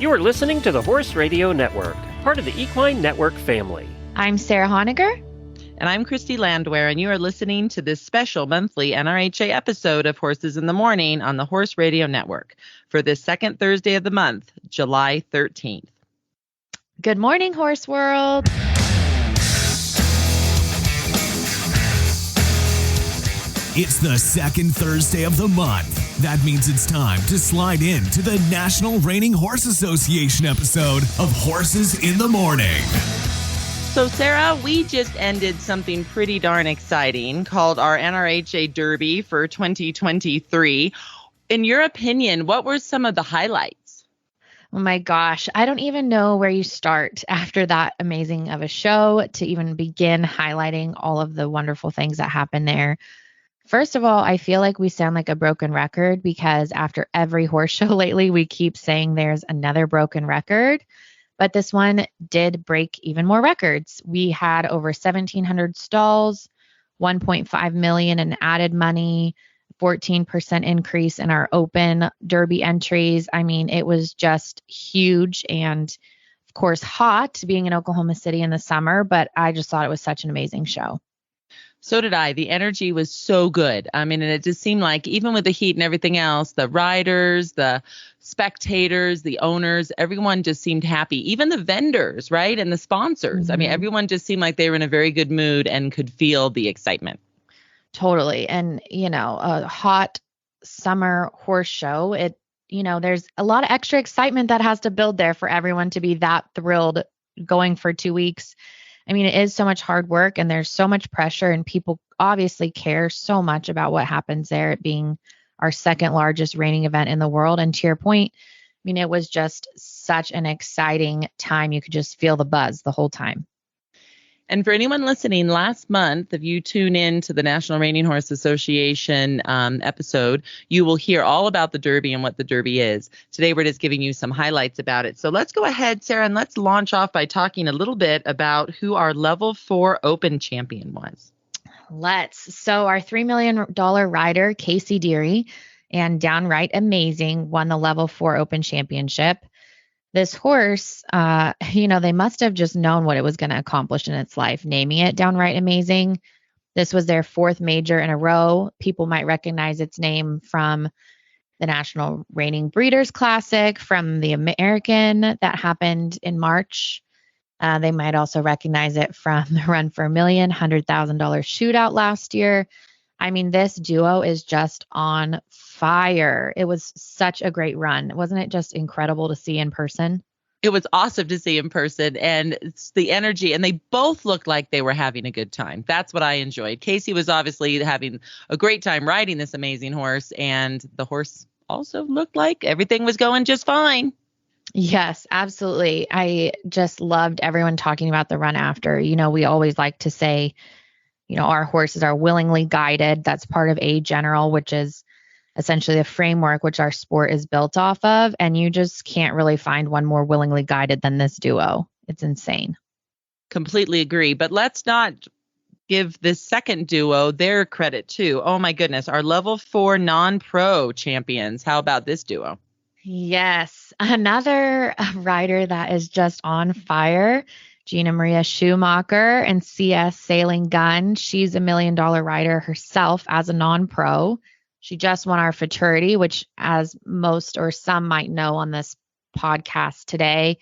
You are listening to the Horse Radio Network, part of the Equine Network family. I'm Sarah Honegger. And I'm Christy Landwehr, and you are listening to this special monthly NRHA episode of Horses in the Morning on the Horse Radio Network for this second Thursday of the month, July 13th. Good morning, Horse World. It's the second Thursday of the month. That means it's time to slide in to the National Reining Horse Association episode of Horses in the Morning. So, Sarah, we just ended something pretty darn exciting called our NRHA Derby for 2023. In your opinion, what were some of the highlights? Oh my gosh, I don't even know where you start after that amazing of a show to even begin highlighting all of the wonderful things that happened there. First of all, I feel like we sound like a broken record because after every horse show lately, we keep saying there's another broken record. But this one did break even more records. We had over 1,700 stalls, $1.5 million in added money, 14% increase in our open Derby entries. I mean, it was just huge and, of course, hot being in Oklahoma City in the summer. But I just thought it was such an amazing show. So did I. The energy was so good. I mean, and it just seemed like even with the heat and everything else, the riders, the spectators, the owners, everyone just seemed happy. Even the vendors, right? And the sponsors. Mm-hmm. I mean, everyone just seemed like they were in a very good mood and could feel the excitement. Totally. And, you know, a hot summer horse show, there's a lot of extra excitement that has to build there for everyone to be that thrilled going for 2 weeks. I mean, it is so much hard work and there's so much pressure and people obviously care so much about what happens there, it being our second largest reining event in the world. And to your point, I mean, it was just such an exciting time. You could just feel the buzz the whole time. And for anyone listening, last month, if you tune in to the National Reining Horse Association episode, you will hear all about the Derby and what the Derby is. Today, we're just giving you some highlights about it. So let's go ahead, Sarah, and let's launch off by talking a little bit about who our Level 4 Open champion was. So our $3 million rider, Casey Deary, and Downright Amazing won the Level 4 Open Championship. This horse, they must have just known what it was going to accomplish in its life, naming it Downright Amazing. This was their fourth major in a row. People might recognize its name from the National Reining Breeders' Classic, from the American that happened in March. They might also recognize it from the Run for a Million, $100,000 shootout last year. I mean, this duo is just on fire. It was such a great run. Wasn't it just incredible to see in person? It was awesome to see in person, and it's the energy, and they both looked like they were having a good time. That's what I enjoyed. Casey was obviously having a great time riding this amazing horse, and the horse also looked like everything was going just fine. Yes, absolutely. I just loved everyone talking about the run after. You know, we always like to say, our horses are willingly guided. That's part of A General, which is essentially the framework which our sport is built off of. And you just can't really find one more willingly guided than this duo. It's insane. Completely agree. But let's not give this second duo their credit too. Oh my goodness. Our Level 4 non-pro champions. How about this duo? Yes. Another rider that is just on fire. Gina Maria Schumacher and CS Sailing Gun. She's $1 million rider herself as a non-pro. She just won our Futurity, which, as most or some might know on this podcast today,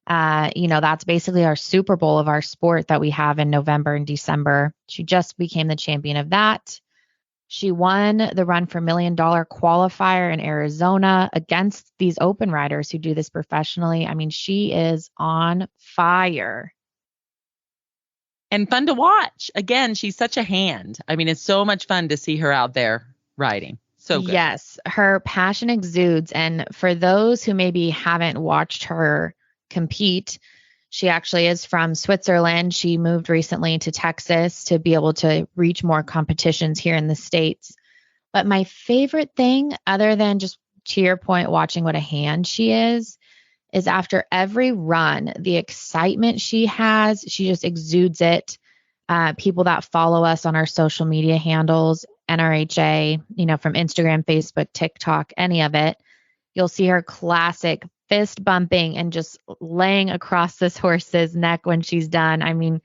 that's basically our Super Bowl of our sport that we have in November and December. She just became the champion of that. She won the Run for $1 Million qualifier in Arizona against these open riders who do this professionally. I mean, she is on fire. And fun to watch. Again, she's such a hand. I mean, it's so much fun to see her out there riding. So good. Yes, her passion exudes. And for those who maybe haven't watched her compete, she actually is from Switzerland. She moved recently to Texas to be able to reach more competitions here in the States. But my favorite thing, other than just to your point, watching what a hand she is after every run, the excitement she has, she just exudes it. People that follow us on our social media handles, NRHA, from Instagram, Facebook, TikTok, any of it, you'll see her classic fist bumping and just laying across this horse's neck when she's done. I mean,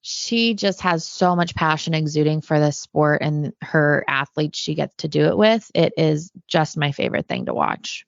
she just has so much passion exuding for this sport and her athletes she gets to do it with. It is just my favorite thing to watch.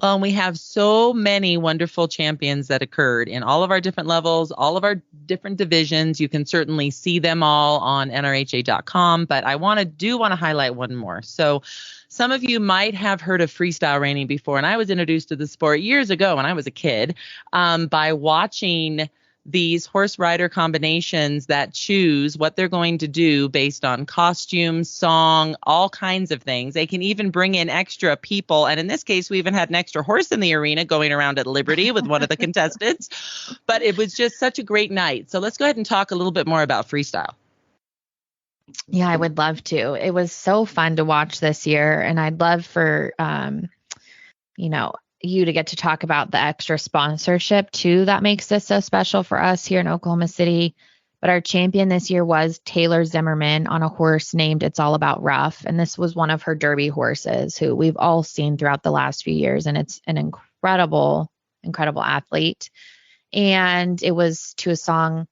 Well, we have so many wonderful champions that occurred in all of our different levels, all of our different divisions. You can certainly see them all on NRHA.com, but I want to highlight one more. So some of you might have heard of freestyle reining before, and I was introduced to the sport years ago when I was a kid by watching these horse rider combinations that choose what they're going to do based on costume, song, all kinds of things. They can even bring in extra people. And in this case, we even had an extra horse in the arena going around at Liberty with one of the contestants. But it was just such a great night. So let's go ahead and talk a little bit more about freestyle. Yeah, I would love to. It was so fun to watch this year. And I'd love for, you to get to talk about the extra sponsorship too. That makes this so special for us here in Oklahoma City. But our champion this year was Taylor Zimmerman on a horse named It's All About Rough. And this was one of her Derby horses who we've all seen throughout the last few years. And it's an incredible athlete. And it was to a song,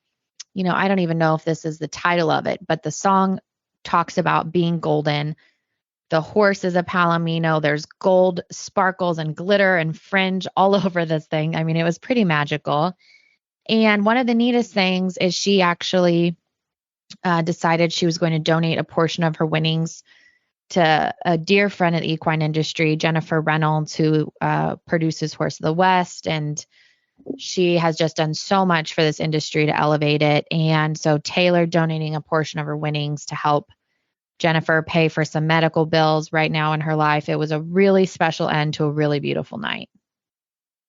I don't even know if this is the title of it, but the song talks about being golden. The horse is a palomino. There's gold sparkles and glitter and fringe all over this thing. I mean, it was pretty magical. And one of the neatest things is she actually decided she was going to donate a portion of her winnings to a dear friend of the equine industry, Jennifer Reynolds, who produces Horse of the West. And she has just done so much for this industry to elevate it. And so Taylor donating a portion of her winnings to help Jennifer pay for some medical bills right now in her life. It was a really special end to a really beautiful night.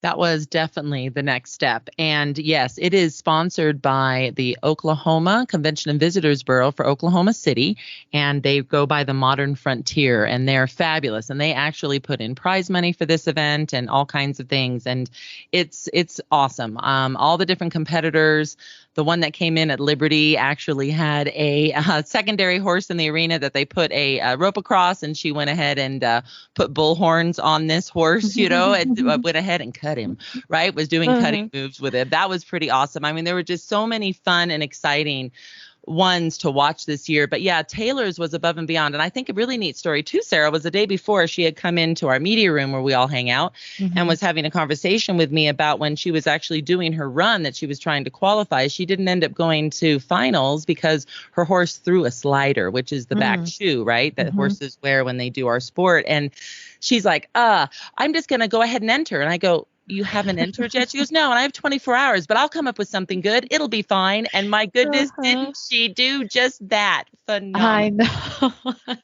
That was definitely the next step. And yes, it is sponsored by the Oklahoma Convention and Visitors Bureau for Oklahoma City. And they go by the Modern Frontier, and they're fabulous. And they actually put in prize money for this event and all kinds of things. And it's awesome. All the different competitors. The one that came in at Liberty actually had a secondary horse in the arena that they put a rope across, and she went ahead and put bull horns on this horse, and went ahead and cut him, right? Was doing cutting moves with it. That was pretty awesome. I mean, there were just so many fun and exciting ones to watch this year. But yeah, Taylor's was above and beyond. And I think a really neat story too, Sarah, was the day before she had come into our media room where we all hang out and was having a conversation with me about when she was actually doing her run that she was trying to qualify. She didn't end up going to finals because her horse threw a slider, which is the back shoe, right? That horses wear when they do our sport. And she's like, I'm just going to go ahead and enter. And I go, you haven't entered yet? She goes, no, and I have 24 hours, but I'll come up with something good. It'll be fine. And my goodness, didn't she do just that? Phenomenal. I know.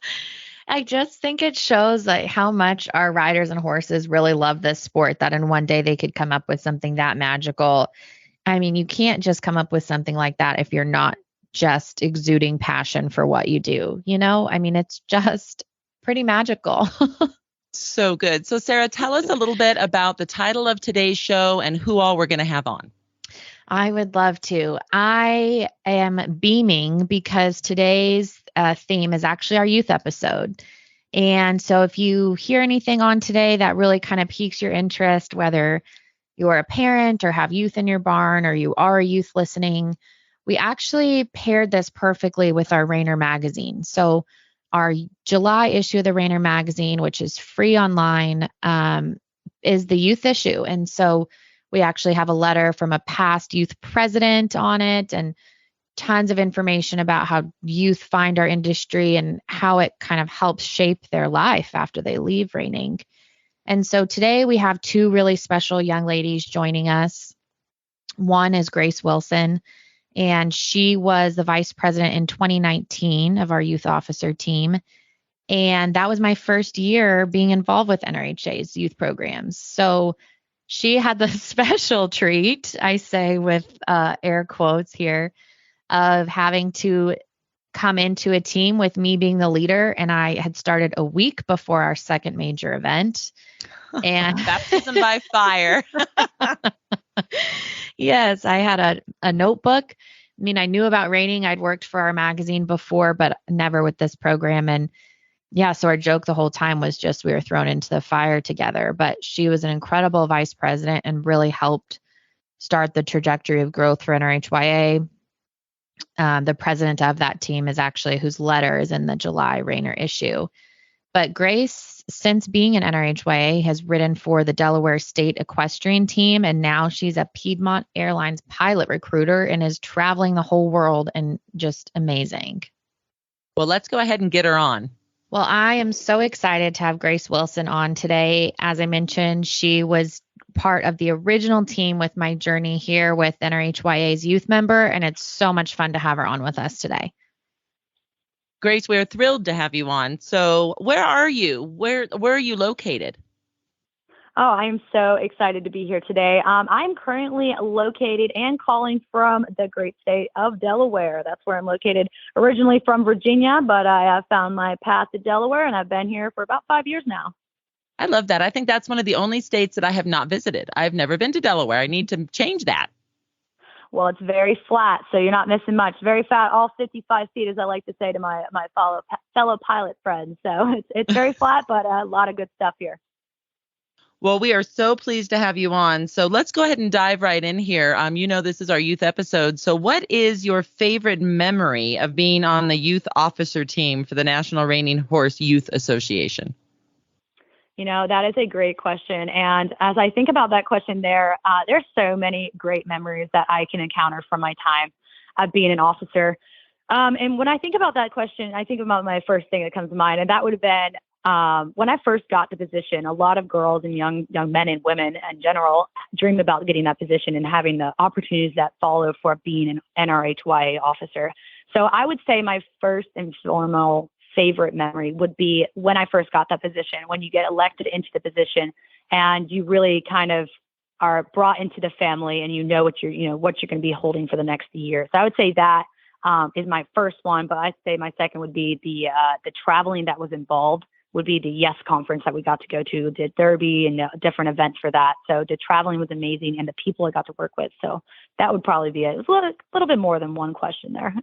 I just think it shows like how much our riders and horses really love this sport, that in one day they could come up with something that magical. I mean, you can't just come up with something like that if you're not just exuding passion for what you do. I mean, it's just pretty magical. So good. So Sarah, tell us a little bit about the title of today's show and who all we're going to have on. I would love to. I am beaming because today's theme is actually our youth episode. And so if you hear anything on today that really kind of piques your interest, whether you're a parent or have youth in your barn or you are a youth listening, we actually paired this perfectly with our Reiner magazine. So our July issue of the Reiner magazine, which is free online, is the youth issue. And so we actually have a letter from a past youth president on it and tons of information about how youth find our industry and how it kind of helps shape their life after they leave reining. And so today we have two really special young ladies joining us. One is Grace Wilson, and she was the vice president in 2019 of our youth officer team. And that was my first year being involved with NRHA's youth programs. So she had the special treat, I say with air quotes here, of having to come into a team with me being the leader. And I had started a week before our second major event. And baptism by fire. Yes, I had a notebook. I mean, I knew about reining. I'd worked for our magazine before, but never with this program. And yeah, so our joke the whole time was just we were thrown into the fire together. But she was an incredible vice president and really helped start the trajectory of growth for NRHyA. The president of that team is actually whose letter is in the July Rainer issue. But Grace, since being an NRHyA, has ridden for the Delaware State Equestrian Team, and now she's a Piedmont Airlines pilot recruiter and is traveling the whole world, and just amazing. Well, let's go ahead and get her on. Well, I am so excited to have Grace Wilson on today. As I mentioned, she was part of the original team with my journey here with NRHyA's youth member, and it's so much fun to have her on with us today. Grace, we're thrilled to have you on. So where are you? Where are you located? Oh, I am so excited to be here today. I'm currently located and calling from the great state of Delaware. That's where I'm located, originally from Virginia, but I have found my path to Delaware, and I've been here for about 5 years now. I love that. I think that's one of the only states that I have not visited. I've never been to Delaware. I need to change that. Well, it's very flat, so you're not missing much. Very flat, all 55 feet, as I like to say to my fellow pilot friends. So it's very flat, but a lot of good stuff here. Well, we are so pleased to have you on. So let's go ahead and dive right in here. This is our youth episode. So what is your favorite memory of being on the youth officer team for the National Reining Horse Youth Association? That is a great question. And as I think about that question there's so many great memories that I can encounter from my time of being an officer. And when I think about that question, I think about my first thing that comes to mind, and that would have been when I first got the position. A lot of girls and young men and women in general dream about getting that position and having the opportunities that follow for being an NRHyA officer. So I would say my first and formal favorite memory would be when I first got that position, when you get elected into the position and you really kind of are brought into the family and what you're going to be holding for the next year. So I would say that is my first one, but I'd say my second would be the traveling that was involved. Would be the YES conference that we got to go to, the Derby and different events for that. So the traveling was amazing and the people I got to work with. So that would probably be it. It was a little bit more than one question there.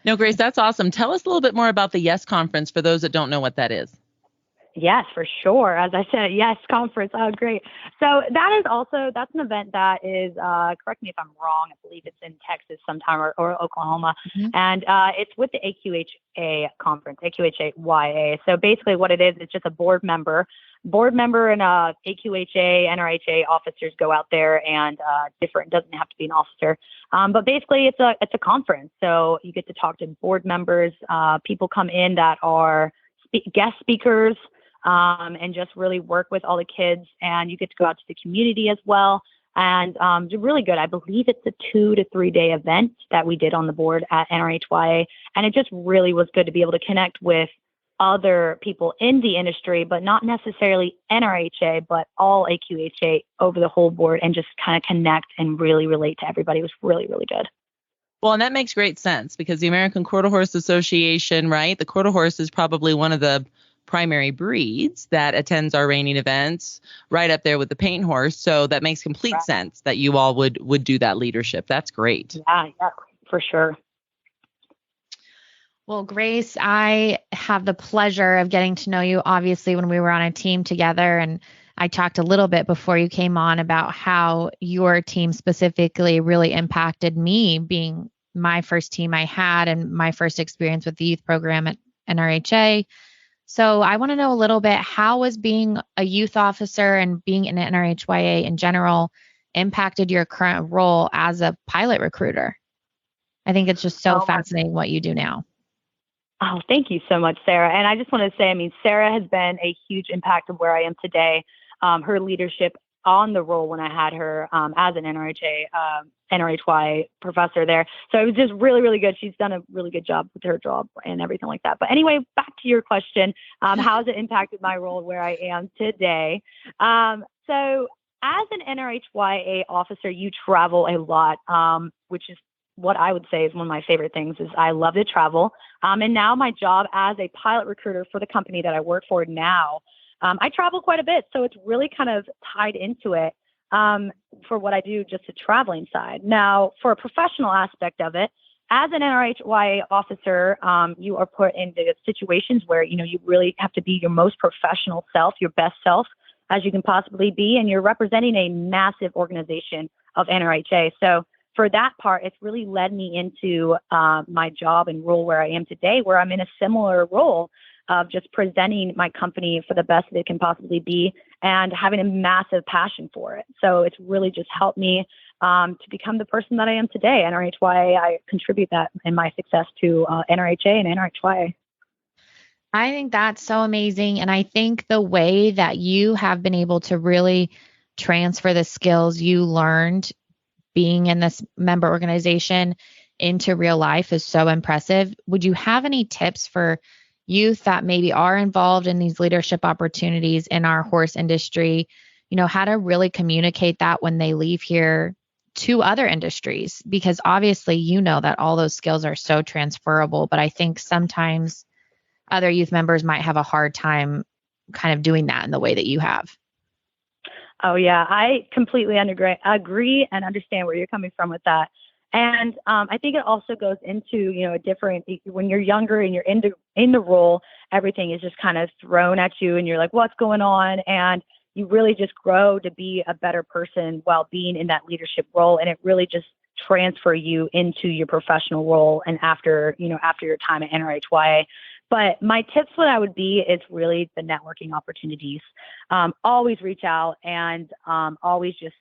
No, Grace, that's awesome. Tell us a little bit more about the YES conference for those that don't know what that is. Yes, for sure. As I said, YES conference. Oh, great. So that's an event that is, correct me if I'm wrong, I believe it's in Texas sometime or Oklahoma. Mm-hmm. And it's with the AQHA conference, AQHA. So basically what it is, it's just a board member and AQHA, NRHA officers go out there and doesn't have to be an officer. But basically it's a conference. So you get to talk to board members, people come in that are guest speakers, and just really work with all the kids, and you get to go out to the community as well. And it's really good. I believe it's a 2 to 3 day event that we did on the board at NRHyA. And it just really was good to be able to connect with other people in the industry, but not necessarily NRHA, but all AQHA over the whole board, and just kind of connect and really relate to everybody. It was really, really good. Well, and that makes great sense because the American Quarter Horse Association, right? The quarter horse is probably one of the primary breeds that attends our reining events, right up there with the paint horse. So that makes complete sense that you all would do that leadership. That's great. Yeah, for sure. Well, Grace, I have the pleasure of getting to know you, obviously, when we were on a team together. And I talked a little bit before you came on about how your team specifically really impacted me, being my first team I had and my first experience with the youth program at NRHA. So I want to know a little bit, how was being a youth officer and being an NRHyA in general impacted your current role as a pilot recruiter? I think it's just so fascinating what you do now. Oh, thank you so much, Sarah. And I just want to say, Sarah has been a huge impact of where I am today. Her leadership on the role when I had her as an NRHyA professor there. So it was just really, really good. She's done a really good job with her job and everything like that. But anyway, back to your question, how has it impacted my role where I am today? So as an NRHyA officer, you travel a lot, which is what I would say is one of my favorite things. Is I love to travel. And now my job as a pilot recruiter for the company that I work for now, I travel quite a bit. So it's really kind of tied into it for what I do, just the traveling side. Now, for a professional aspect of it, as an NRHyA officer, you are put into situations where, you really have to be your most professional self, your best self as you can possibly be. And you're representing a massive organization of NRHA. So for that part, it's really led me into my job and role where I am today, where I'm in a similar role of just presenting my company for the best that it can possibly be and having a massive passion for it. So it's really just helped me to become the person that I am today. NRHyA, I contribute that in my success to NRHA and NRHyA. I think that's so amazing. And I think the way that you have been able to really transfer the skills you learned being in this member organization into real life is so impressive. Would you have any tips for youth that maybe are involved in these leadership opportunities in our horse industry, how to really communicate that when they leave here to other industries? Because obviously, that all those skills are so transferable, but I think sometimes other youth members might have a hard time kind of doing that in the way that you have. Oh, yeah, I completely agree and understand where you're coming from with that. And I think it also goes into, a different, when you're younger and you're in the role, everything is just kind of thrown at you and you're like, what's going on? And you really just grow to be a better person while being in that leadership role. And it really just transfer you into your professional role and after your time at NRHyA. But my tips, what I would be, is really the networking opportunities. Always reach out and always just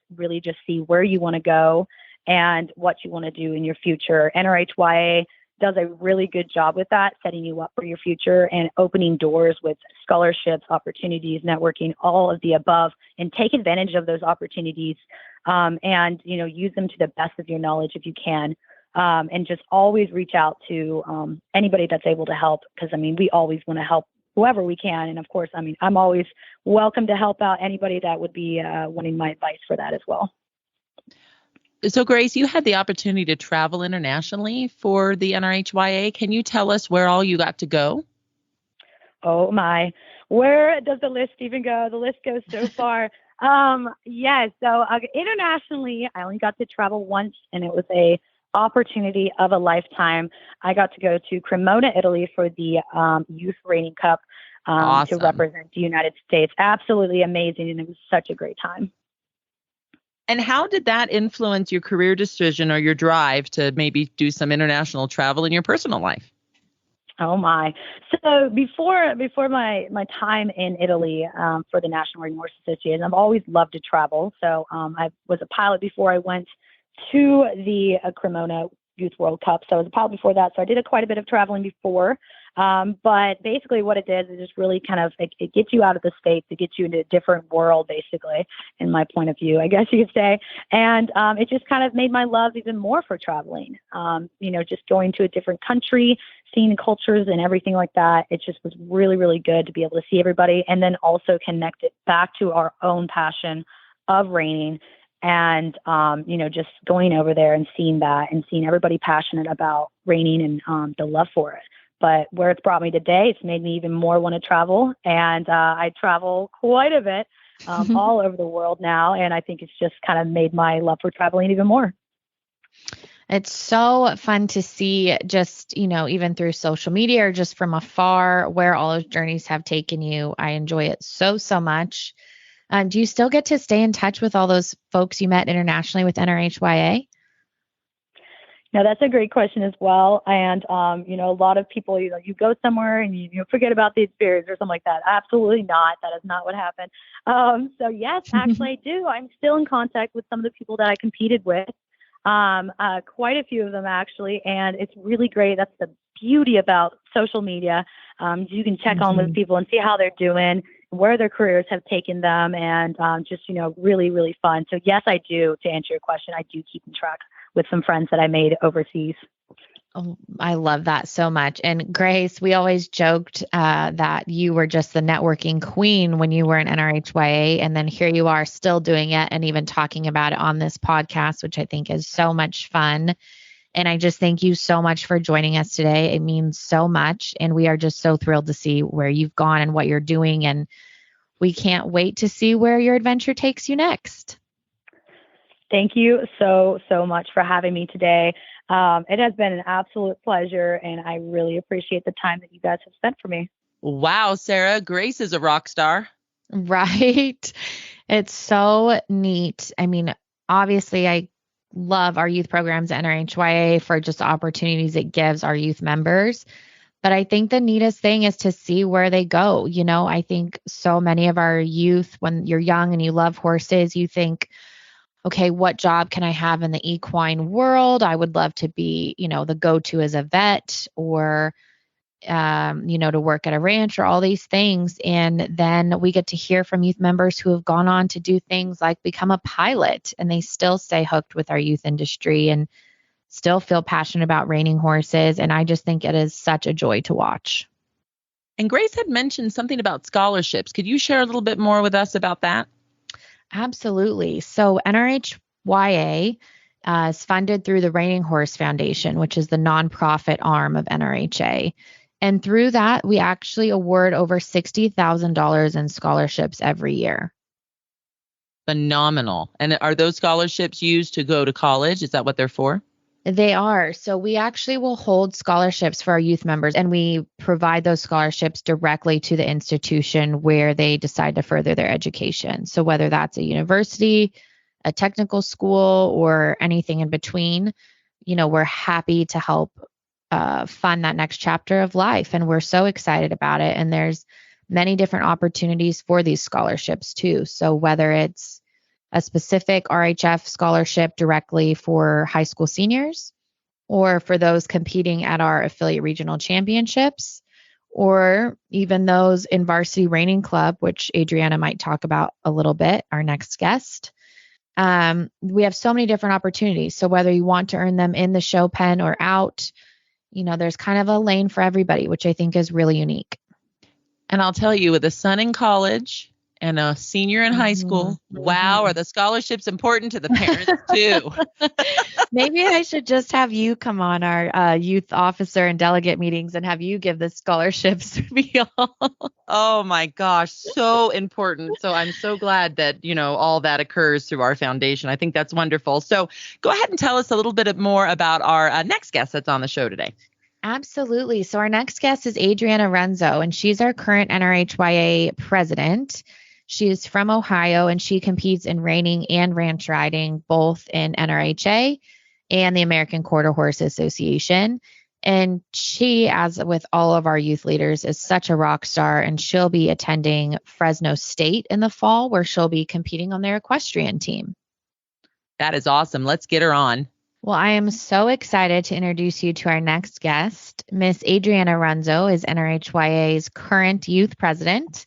see where you want to go and what you want to do in your future. NRHyA does a really good job with that, setting you up for your future and opening doors with scholarships, opportunities, networking, all of the above, and take advantage of those opportunities and, use them to the best of your knowledge if you can. And just always reach out to anybody that's able to help, because, we always want to help whoever we can. And of course, I'm always welcome to help out anybody that would be wanting my advice for that as well. So, Grace, you had the opportunity to travel internationally for the NRHyA. Can you tell us where all you got to go? Oh, my. Where does the list even go? The list goes so far. Yes. So internationally, I only got to travel once, and it was a opportunity of a lifetime. I got to go to Cremona, Italy for the Youth Reining Cup Awesome. to represent the United States. Absolutely amazing. And it was such a great time. And how did that influence your career decision or your drive to maybe do some international travel in your personal life? Oh, my. So before my time in Italy for the National Reining Horse Association, I've always loved to travel. So I was a pilot before I went to the Cremona Youth World Cup. So I was a pilot before that. So I did quite a bit of traveling before. But basically what it did is just really kind of, it gets you out of the States. It gets you into a different world, basically, in my point of view, I guess you could say. And it just kind of made my love even more for traveling. Just going to a different country, seeing cultures and everything like that. It just was really, really good to be able to see everybody and then also connect it back to our own passion of reining. And, just going over there and seeing that and seeing everybody passionate about reining and the love for it. But where it's brought me today, it's made me even more want to travel. And I travel quite a bit all over the world now. And I think it's just kind of made my love for traveling even more. It's so fun to see just, even through social media or just from afar where all those journeys have taken you. I enjoy it so much. Do you still get to stay in touch with all those folks you met internationally with NRHyA? No, that's a great question as well. And, a lot of people, you go somewhere and you forget about the experience or something like that. Absolutely not. That is not what happened. So yes, actually I do. I'm still in contact with some of the people that I competed with. Quite a few of them actually. And it's really great. That's the beauty about social media. You can check on with people and see how they're doing, where their careers have taken them, and just, really, really fun. So yes, I do. To answer your question, I do keep in track with some friends that I made overseas. Oh, I love that so much. And Grace, we always joked that you were just the networking queen when you were in NRHyA. And then here you are still doing it and even talking about it on this podcast, which I think is so much fun. And I just thank you so much for joining us today. It means so much. And we are just so thrilled to see where you've gone and what you're doing. And we can't wait to see where your adventure takes you next. Thank you so much for having me today. It has been an absolute pleasure, and I really appreciate the time that you guys have spent for me. Wow, Sarah, Grace is a rock star. Right. It's so neat. I mean, obviously, I love our youth programs at NRHyA for just the opportunities it gives our youth members. But I think the neatest thing is to see where they go. You know, I think so many of our youth, when you're young and you love horses, you think, okay, what job can I have in the equine world? I would love to be, the go-to as a vet, or to work at a ranch, or all these things. And then we get to hear from youth members who have gone on to do things like become a pilot, and they still stay hooked with our youth industry and still feel passionate about reining horses. And I just think it is such a joy to watch. And Grace had mentioned something about scholarships. Could you share a little bit more with us about that? Absolutely. So NRHyA is funded through the Reining Horse Foundation, which is the nonprofit arm of NRHA. And through that, we actually award over $60,000 in scholarships every year. Phenomenal. And are those scholarships used to go to college? Is that what they're for? They are. So we actually will hold scholarships for our youth members, and we provide those scholarships directly to the institution where they decide to further their education. So whether that's a university, a technical school, or anything in between, we're happy to help fund that next chapter of life. And we're so excited about it. And there's many different opportunities for these scholarships too. So whether it's a specific RHF scholarship directly for high school seniors, or for those competing at our affiliate regional championships, or even those in varsity reining club, which Adrianna might talk about a little bit, our next guest. We have so many different opportunities. So whether you want to earn them in the show pen or out, there's kind of a lane for everybody, which I think is really unique. And I'll tell you, with a son in college and a senior in high school, wow, are the scholarships important to the parents too? Maybe I should just have you come on our youth officer and delegate meetings and have you give the scholarships spiel. Oh my gosh, so important. So I'm so glad that, all that occurs through our foundation. I think that's wonderful. So go ahead and tell us a little bit more about our next guest that's on the show today. Absolutely. So our next guest is Adrianna Runzo, and she's our current NRHyA president. She is from Ohio, and she competes in reining and ranch riding, both in NRHA and the American Quarter Horse Association. And she, as with all of our youth leaders, is such a rock star, and she'll be attending Fresno State in the fall, where she'll be competing on their equestrian team. That is awesome. Let's get her on. Well, I am so excited to introduce you to our next guest. Miss Adrianna Runzo is NRHyA's current youth president,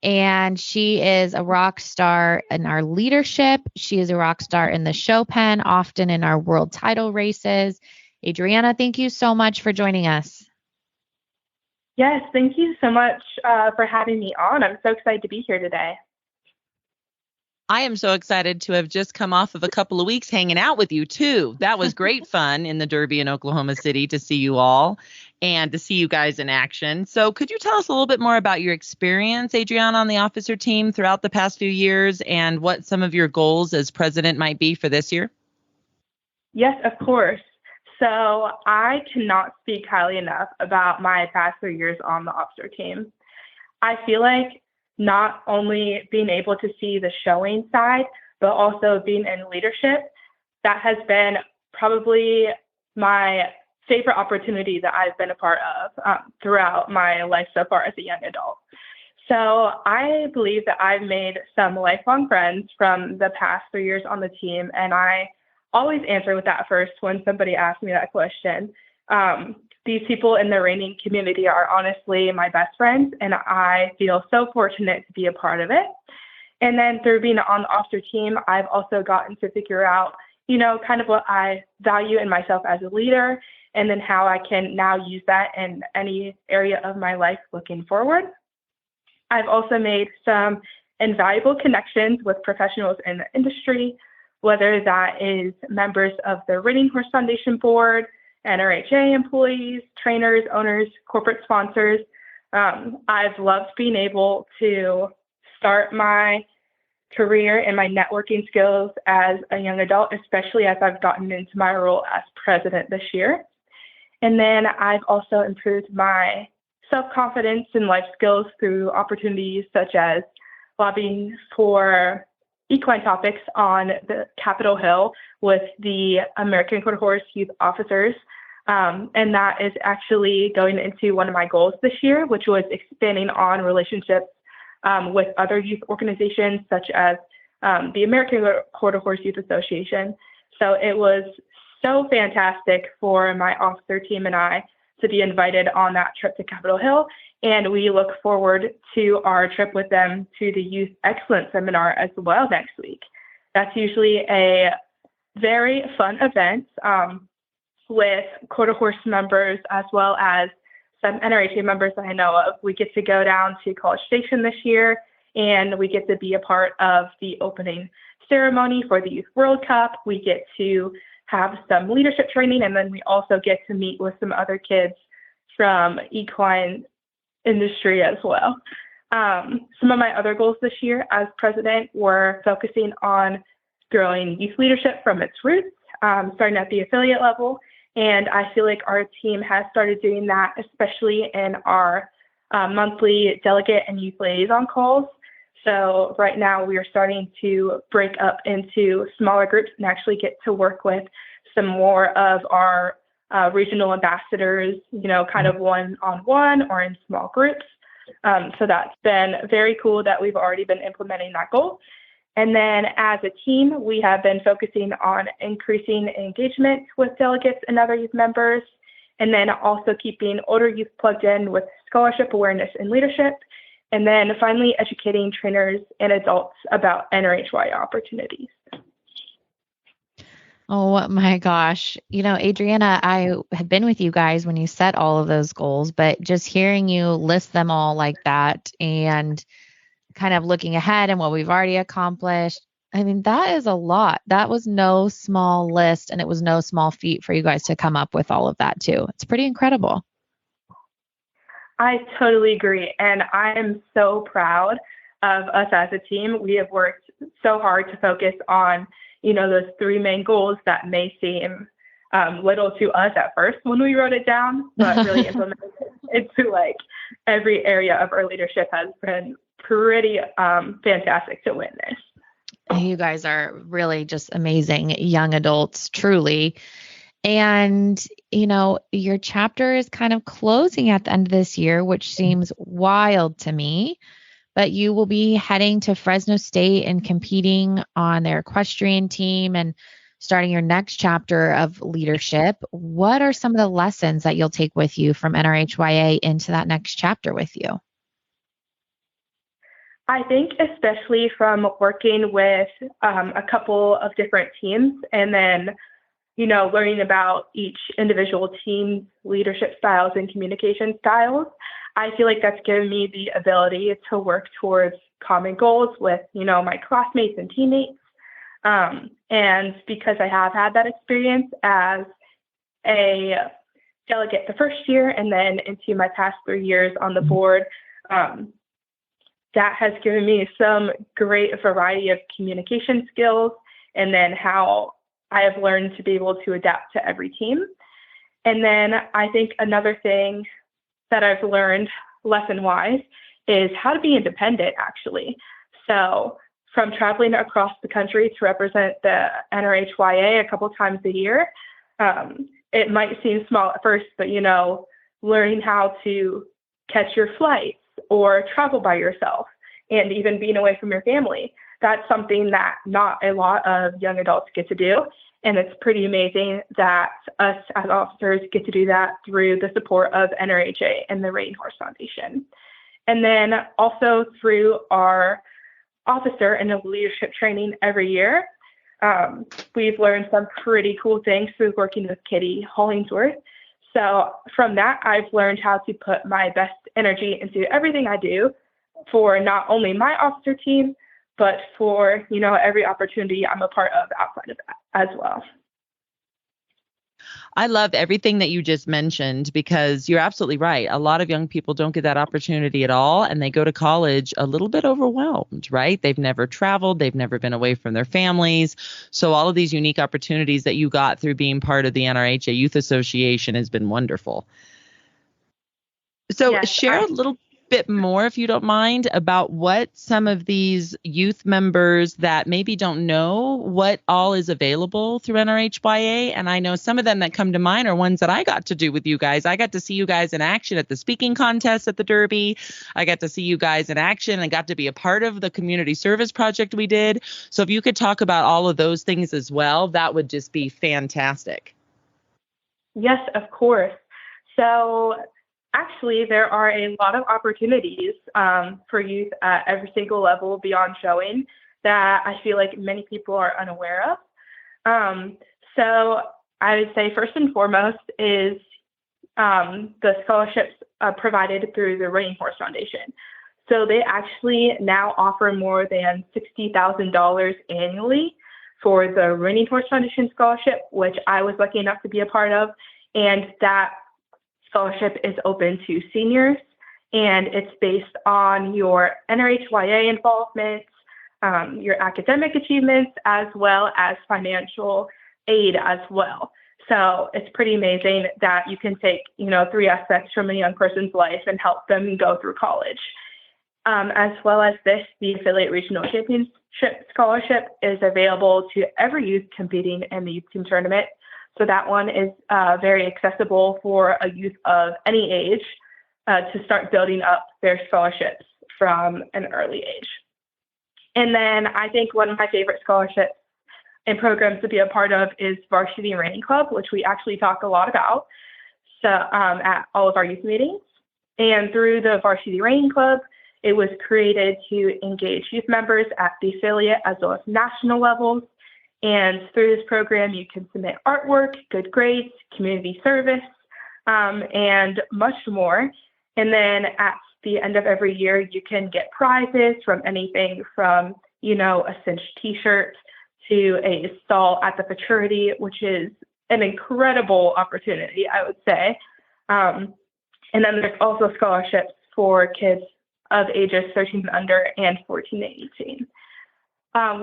and she is a rock star in our leadership. She is a rock star in the show pen, often in our world title races. Adrianna, thank you so much for joining us. Yes, thank you so much for having me on. I'm so excited to be here today. I am so excited to have just come off of a couple of weeks hanging out with you too. That was great fun in the Derby in Oklahoma City to see you all and to see you guys in action. So could you tell us a little bit more about your experience, Adrianna, on the officer team throughout the past few years, and what some of your goals as president might be for this year? Yes, of course. So I cannot speak highly enough about my past 3 years on the officer team. I feel like not only being able to see the showing side, but also being in leadership, that has been probably my favorite opportunity that I've been a part of throughout my life so far as a young adult. So I believe that I've made some lifelong friends from the past 3 years on the team, and I always answer with that first when somebody asks me that question. These people in the reining community are honestly my best friends, and I feel so fortunate to be a part of it. And then through being on the officer team, I've also gotten to figure out, kind of what I value in myself as a leader, and then how I can now use that in any area of my life looking forward. I've also made some invaluable connections with professionals in the industry, whether that is members of the Reining Horse Foundation Board, NRHA employees, trainers, owners, corporate sponsors. I've loved being able to start my career and my networking skills as a young adult, especially as I've gotten into my role as president this year. And then I've also improved my self-confidence and life skills through opportunities such as lobbying for equine topics on the Capitol Hill with the American Quarter Horse Youth Officers. And that is actually going into one of my goals this year, which was expanding on relationships with other youth organizations such as the American Quarter Horse Youth Association. So it was so fantastic for my officer team and I to be invited on that trip to Capitol Hill. And we look forward to our trip with them to the Youth Excellence Seminar as well next week. That's usually a very fun event with quarter horse members as well as some NRHA members that I know of. We get to go down to College Station this year, and we get to be a part of the opening ceremony for the Youth World Cup. We get to have some leadership training, and then we also get to meet with some other kids from equine industry as well. Some of my other goals this year as president were focusing on growing youth leadership from its roots, starting at the affiliate level. And I feel like our team has started doing that, especially in our monthly delegate and youth liaison calls. So right now we are starting to break up into smaller groups and actually get to work with some more of our regional ambassadors, kind of one-on-one or in small groups. So that's been very cool that we've already been implementing that goal. And then as a team, we have been focusing on increasing engagement with delegates and other youth members, and then also keeping older youth plugged in with scholarship awareness and leadership. And then finally, educating trainers and adults about NRHyA opportunities. Oh my gosh. Adrianna, I have been with you guys when you set all of those goals, but just hearing you list them all like that and kind of looking ahead and what we've already accomplished, I mean, that is a lot. That was no small list, and it was no small feat for you guys to come up with all of that too. It's pretty incredible. I totally agree. And I am so proud of us as a team. We have worked so hard to focus on, those three main goals that may seem little to us at first when we wrote it down, but really implemented it into every area of our leadership has been pretty fantastic to witness. You guys are really just amazing young adults, truly. And, your chapter is kind of closing at the end of this year, which seems wild to me, but you will be heading to Fresno State and competing on their equestrian team and starting your next chapter of leadership. What are some of the lessons that you'll take with you from NRHyA into that next chapter with you? I think especially from working with a couple of different teams and then, learning about each individual team's leadership styles and communication styles, I feel like that's given me the ability to work towards common goals with, my classmates and teammates. And because I have had that experience as a delegate the first year and then into my past 3 years on the board, that has given me some great variety of communication skills, and then how I have learned to be able to adapt to every team. And then I think another thing that I've learned lesson-wise is how to be independent, actually. So from traveling across the country to represent the NRHyA a couple times a year, it might seem small at first, but, learning how to catch your flights or travel by yourself and even being away from your family, that's something that not a lot of young adults get to do. And it's pretty amazing that us as officers get to do that through the support of NRHA and the Reining Horse Foundation. And then also through our officer and leadership training every year, we've learned some pretty cool things through working with Kitty Hollingsworth. So from that, I've learned how to put my best energy into everything I do for not only my officer team, but for, every opportunity I'm a part of outside of that as well. I love everything that you just mentioned because you're absolutely right. A lot of young people don't get that opportunity at all, and they go to college a little bit overwhelmed, right? They've never traveled. They've never been away from their families. So all of these unique opportunities that you got through being part of the NRHA Youth Association has been wonderful. So share a little bit more, if you don't mind, about what some of these youth members that maybe don't know what all is available through NRHyA. And I know some of them that come to mind are ones that I got to do with you guys. I got to see you guys in action at the speaking contest at the Derby. I got to see you guys in action and got to be a part of the community service project we did. So if you could talk about all of those things as well, that would just be fantastic. Yes, of course. So actually, there are a lot of opportunities for youth at every single level beyond showing that I feel like many people are unaware of. So I would say first and foremost is the scholarships provided through the Reining Horse Foundation. So they actually now offer more than $60,000 annually for the Reining Horse Foundation scholarship, which I was lucky enough to be a part of. And that scholarship is open to seniors, and it's based on your NRHyA involvement, your academic achievements, as well as financial aid as well. So it's pretty amazing that you can take, 3 aspects from a young person's life and help them go through college. As well as this, the Affiliate Regional Championship Scholarship is available to every youth competing in the youth team tournament. So that one is very accessible for a youth of any age to start building up their scholarships from an early age. And then I think one of my favorite scholarships and programs to be a part of is Varsity Reining Club, which we actually talk a lot about at all of our youth meetings. And through the Varsity Reining Club, it was created to engage youth members at the affiliate as well as national levels. And through this program, you can submit artwork, good grades, community service, and much more. And then at the end of every year, you can get prizes from anything from, a cinched t-shirt to a stall at the fraternity, which is an incredible opportunity, I would say. And then there's also scholarships for kids of ages 13 and under and 14 to 18.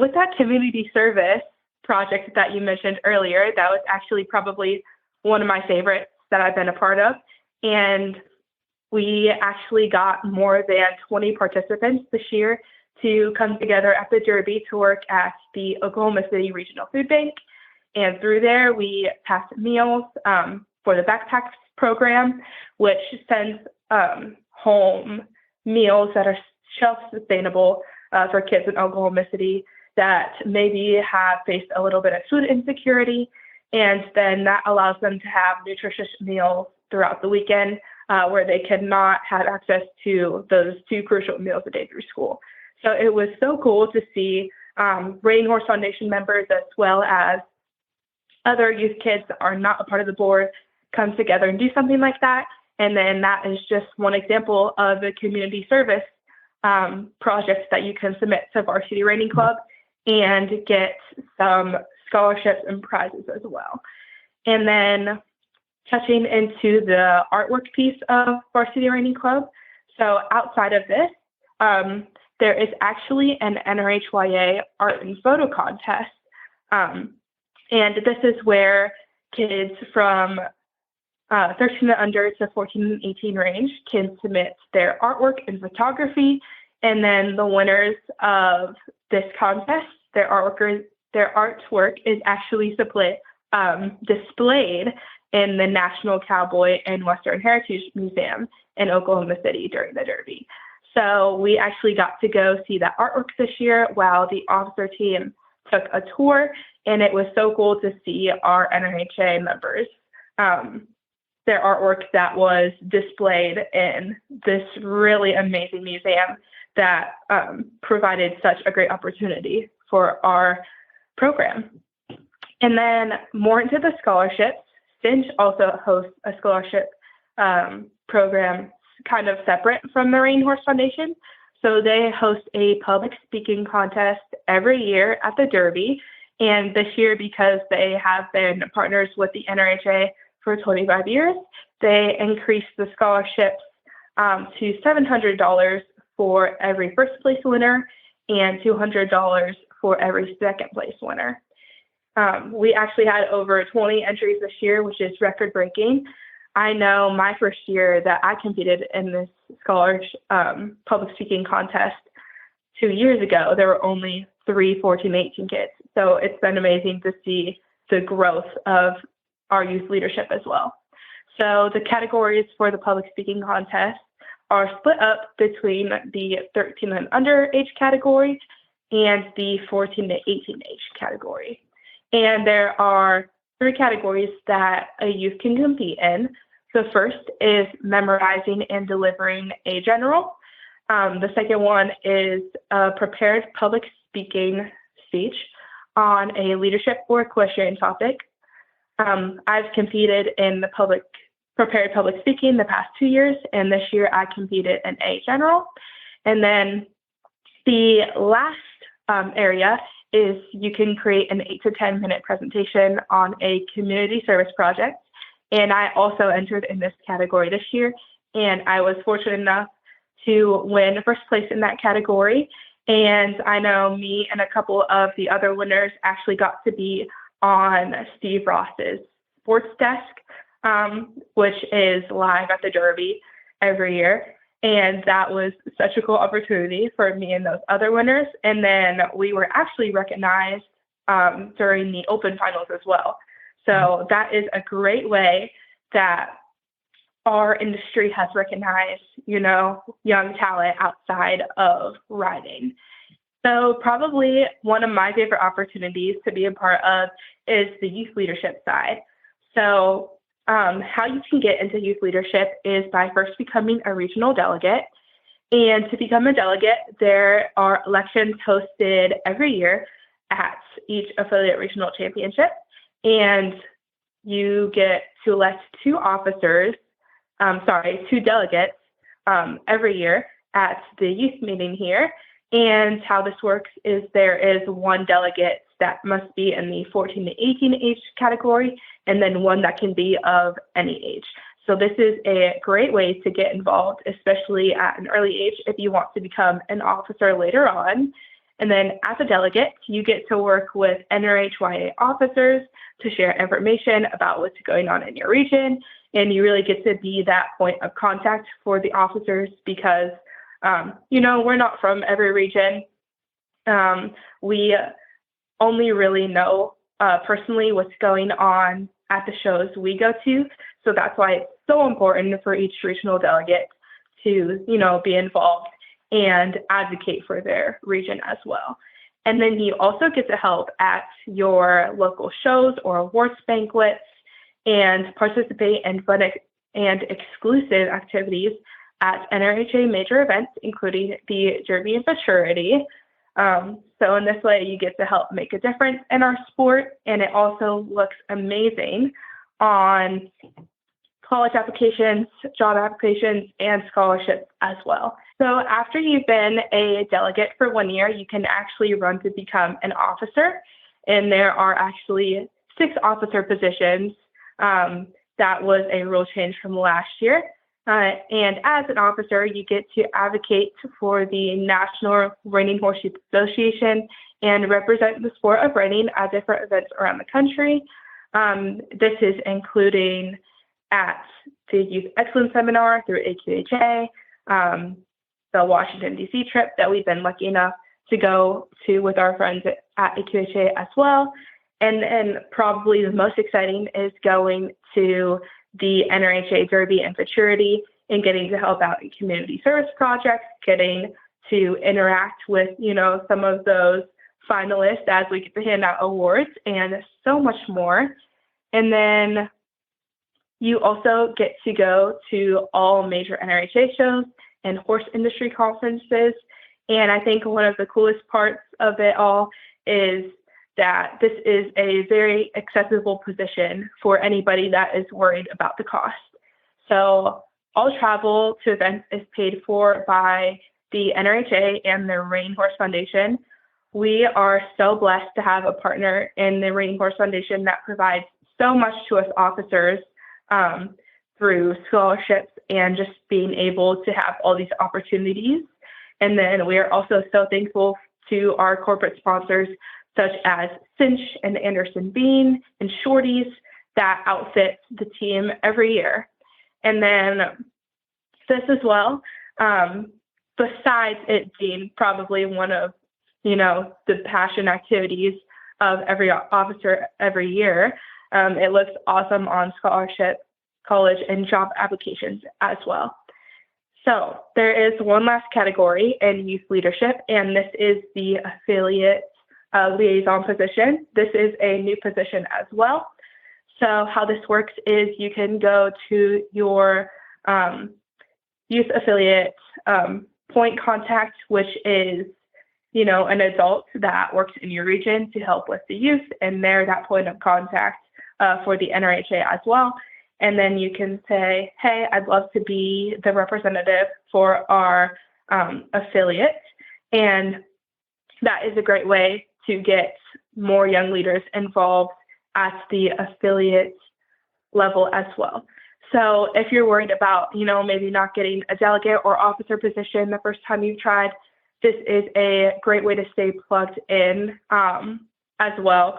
With that community service project that you mentioned earlier, that was actually probably one of my favorites that I've been a part of. And we actually got more than 20 participants this year to come together at the Derby to work at the Oklahoma City Regional Food Bank. And through there, we passed meals for the backpack program, which sends home meals that are self-sustainable for kids in Oklahoma City that maybe have faced a little bit of food insecurity, and then that allows them to have nutritious meals throughout the weekend where they cannot have access to those 2 crucial meals a day through school. So it was so cool to see Reining Horse Foundation members as well as other youth kids that are not a part of the board come together and do something like that. And then that is just one example of a community service project that you can submit to Varsity Reining Club and get some scholarships and prizes as well. And then touching into the artwork piece of Varsity Reining Club. So outside of this, there is actually an NRHyA art and photo contest. And this is where kids from 13 and under to 14 and 18 range can submit their artwork and photography. And then the winners of this contest, their artwork is actually displayed in the National Cowboy and Western Heritage Museum in Oklahoma City during the Derby. So we actually got to go see that artwork this year while the officer team took a tour, and it was so cool to see our NRHA members, their artwork that was displayed in this really amazing museum that provided such a great opportunity for our program. And then more into the scholarships, Finch also hosts a scholarship program kind of separate from the Reining Horse Foundation. So they host a public speaking contest every year at the Derby, And this year, because they have been partners with the NRHA for 25 years, they increased the scholarships to $700 for every first place winner and $200 for every second place winner. We actually had over 20 entries this year, which is record breaking. I know my first year that I competed in this scholarship public speaking contest 2 years ago, there were only 3 14, 18 kids. So it's been amazing to see the growth of our youth leadership as well. So the categories for the public speaking contest are split up between the 13 and under age category and the 14 to 18 age category. And there are 3 categories that a youth can compete in. The first is memorizing and delivering a general. The second one is a prepared public speaking speech on a leadership or equestrian topic. I've competed in the prepared public speaking the past 2 years, and this year I competed in a general. And then the last area is you can create an 8 to 10 minute presentation on a community service project. And I also entered in this category this year, and I was fortunate enough to win first place in that category. And I know me and a couple of the other winners actually got to be on Steve Ross's sports desk, which is live at the Derby every year. And that was such a cool opportunity for me and those other winners. And then we were actually recognized during the open finals as well. So that is a great way that our industry has recognized, young talent outside of riding. So probably one of my favorite opportunities to be a part of is the youth leadership side. So how you can get into youth leadership is by first becoming a regional delegate. And to become a delegate, there are elections hosted every year at each affiliate regional championship. And you get to elect 2 delegates every year at the youth meeting here. And how this works is there is 1 delegate that must be in the 14 to 18 age category, and then 1 that can be of any age. So this is a great way to get involved, especially at an early age if you want to become an officer later on. And then as a delegate, you get to work with NRHyA officers to share information about what's going on in your region. And you really get to be that point of contact for the officers because, we're not from every region. We only really know personally what's going on at the shows we go to. So that's why it's so important for each regional delegate to, be involved and advocate for their region as well. And then you also get to help at your local shows or awards banquets and participate in fun and exclusive activities at NRHA major events, including the Derby and Futurity. So in this way, you get to help make a difference in our sport, and it also looks amazing on college applications, job applications, and scholarships as well. So after you've been a delegate for 1 year, you can actually run to become an officer. And there are actually 6 officer positions. That was a rule change from last year. And as an officer, you get to advocate for the National Reining Horse Association and represent the sport of reining at different events around the country. This is including at the Youth Excellence Seminar through AQHA, the Washington, D.C. trip that we've been lucky enough to go to with our friends at AQHA as well. And probably the most exciting is going to the NRHA Derby and Futurity and getting to help out in community service projects, getting to interact with, some of those finalists as we get to hand out awards and so much more. And then you also get to go to all major NRHA shows and horse industry conferences. And I think one of the coolest parts of it all is that this is a very accessible position for anybody that is worried about the cost. So all travel to events is paid for by the NRHA and the Reining Horse Foundation, we are so blessed to have a partner in the Reining Horse Foundation that provides so much to us officers through scholarships and just being able to have all these opportunities. And then we are also so thankful to our corporate sponsors such as Cinch and Anderson Bean and Shorties that outfit the team every year. And then this as well, besides it being probably one of, the passion activities of every officer every year, it looks awesome on scholarship, college, and job applications as well. So there is one last category in youth leadership, and this is the affiliate liaison position. This is a new position as well. So how this works is you can go to your youth affiliate point contact, which is, an adult that works in your region to help with the youth, and they're that point of contact for the NRHA as well. And then you can say, hey, I'd love to be the representative for our affiliate. And that is a great way to get more young leaders involved at the affiliate level as well. So if you're worried about, maybe not getting a delegate or officer position the first time you've tried, this is a great way to stay plugged in as well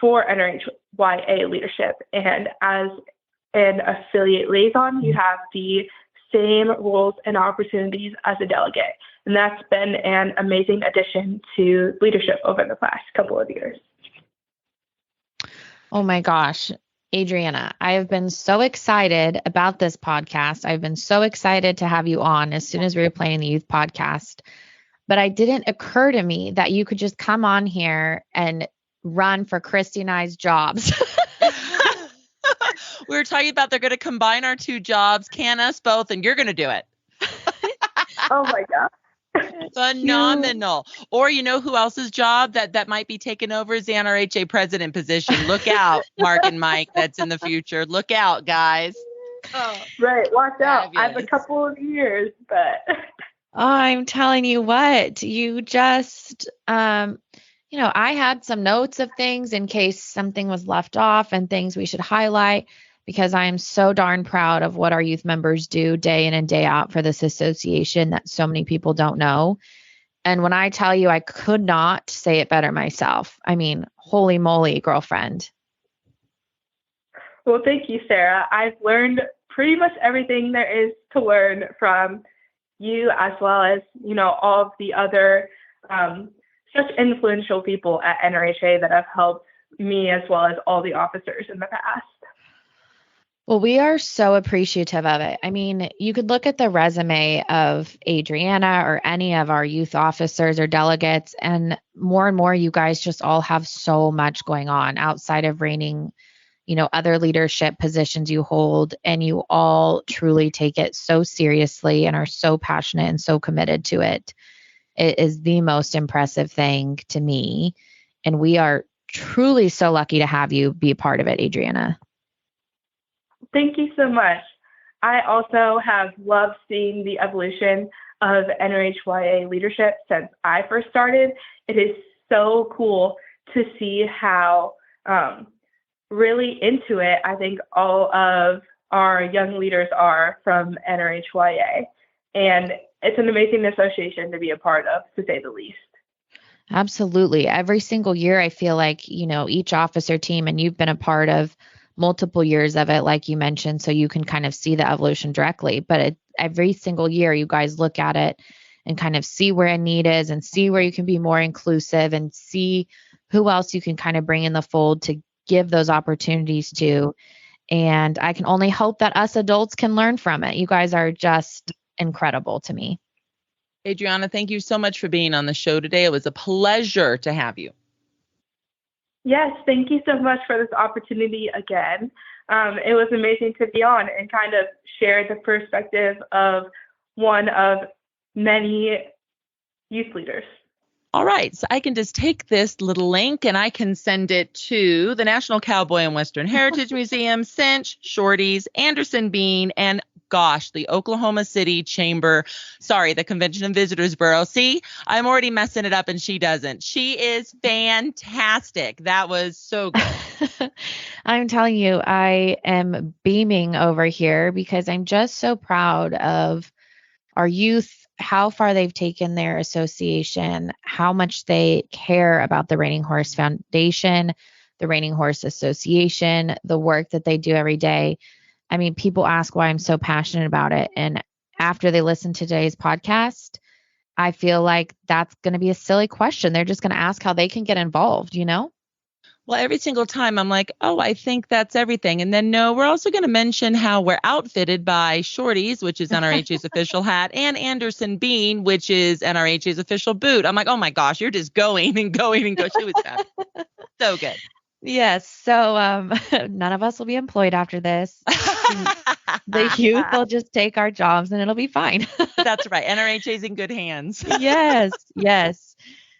for NRHyA leadership. And as an affiliate liaison, you have the same roles and opportunities as a delegate. And that's been an amazing addition to leadership over the past couple of years. Oh my gosh, Adrianna, I have been so excited about this podcast. I've been so excited to have you on as soon as we were planning the youth podcast. But it didn't occur to me that you could just come on here and run for Christy and I's jobs. We were talking about they're going to combine our two jobs, can us both, and you're going to do it. Oh my God. Phenomenal. Or who else's job that might be taken over is the NRHA President position. Look out, Mark and Mike, that's in the future. Look out, guys. Oh, right. Watch out. Fabulous. I have a couple of years, but. I'm telling you what, you just, I had some notes of things in case something was left off and things we should highlight, because I am so darn proud of what our youth members do day in and day out for this association that so many people don't know. And when I tell you, I could not say it better myself. I mean, holy moly, girlfriend. Well, thank you, Sarah. I've learned pretty much everything there is to learn from you, as well as, all of the other such influential people at NRHA that have helped me, as well as all the officers in the past. Well, we are so appreciative of it. I mean, you could look at the resume of Adrianna or any of our youth officers or delegates, and more you guys just all have so much going on outside of reining, other leadership positions you hold, and you all truly take it so seriously and are so passionate and so committed to it. It is the most impressive thing to me. And we are truly so lucky to have you be a part of it, Adrianna. Thank you so much. I also have loved seeing the evolution of NRHyA leadership since I first started. It is so cool to see how really into it, I think, all of our young leaders are from NRHyA. And it's an amazing association to be a part of, to say the least. Absolutely. Every single year, I feel like, each officer team, and you've been a part of multiple years of it, like you mentioned, so you can kind of see the evolution directly. But every single year, you guys look at it and kind of see where a need is and see where you can be more inclusive and see who else you can kind of bring in the fold to give those opportunities to. And I can only hope that us adults can learn from it. You guys are just incredible to me. Adrianna, thank you so much for being on the show today. It was a pleasure to have you. Yes, thank you so much for this opportunity again. It was amazing to be on and kind of share the perspective of one of many youth leaders. All right, so I can just take this little link and I can send it to the National Cowboy and Western Heritage Museum, Cinch, Shorties, Anderson Bean, and gosh, the Oklahoma City the Convention and Visitors Bureau. See, I'm already messing it up and she doesn't. She is fantastic. That was so good. I'm telling you, I am beaming over here because I'm just so proud of our youth, how far they've taken their association, how much they care about the Reining Horse Foundation, the Reining Horse Association, the work that they do every day. I mean, people ask why I'm so passionate about it. And after they listen to today's podcast, I feel like that's going to be a silly question. They're just going to ask how they can get involved, you know? Well, every single time I'm like, oh, I think that's everything. And then, no, we're also going to mention how we're outfitted by Shorties, which is NRHA's official hat, and Anderson Bean, which is NRHA's official boot. I'm like, oh my gosh, you're just going and going and going. She was fabulous. So good. Yes. So none of us will be employed after this. The youth will just take our jobs and it'll be fine. That's right. NRHA's in good hands. Yes. Yes.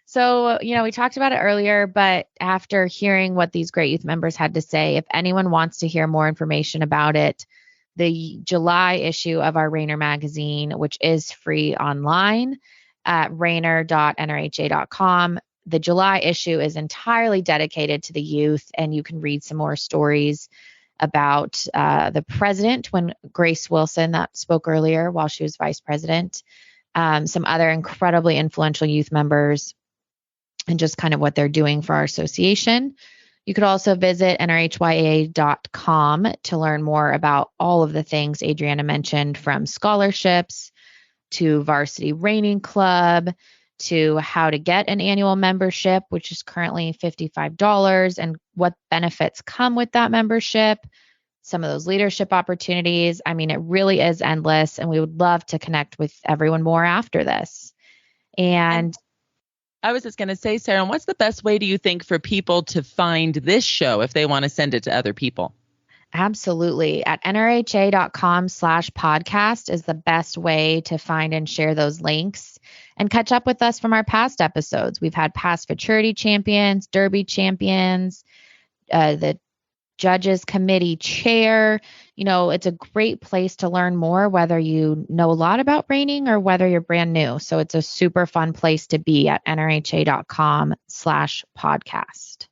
So, we talked about it earlier, but after hearing what these great youth members had to say, if anyone wants to hear more information about it, the July issue of our Reiner magazine, which is free online at reiner.nrha.com. The July issue is entirely dedicated to the youth, and you can read some more stories about the president, when Grace Wilson, that spoke earlier while she was vice president, some other incredibly influential youth members, and just kind of what they're doing for our association. You could also visit NRHyA.com to learn more about all of the things Adrianna mentioned, from scholarships to varsity reining club to how to get an annual membership, which is currently $55, and what benefits come with that membership, some of those leadership opportunities. I mean, it really is endless, and we would love to connect with everyone more after this. And I was just going to say, Sarah, what's the best way, do you think, for people to find this show if they want to send it to other people? Absolutely. At NRHA.com/podcast is the best way to find and share those links and catch up with us from our past episodes. We've had past futurity champions, Derby champions, the judges committee chair. It's a great place to learn more, whether you know a lot about reining or whether you're brand new. So it's a super fun place to be at NRHA.com/podcast.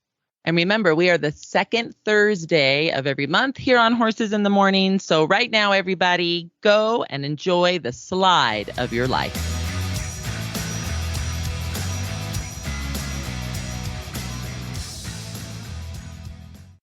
And remember, we are the second Thursday of every month here on Horses in the Morning. So right now, everybody, go and enjoy the slide of your life.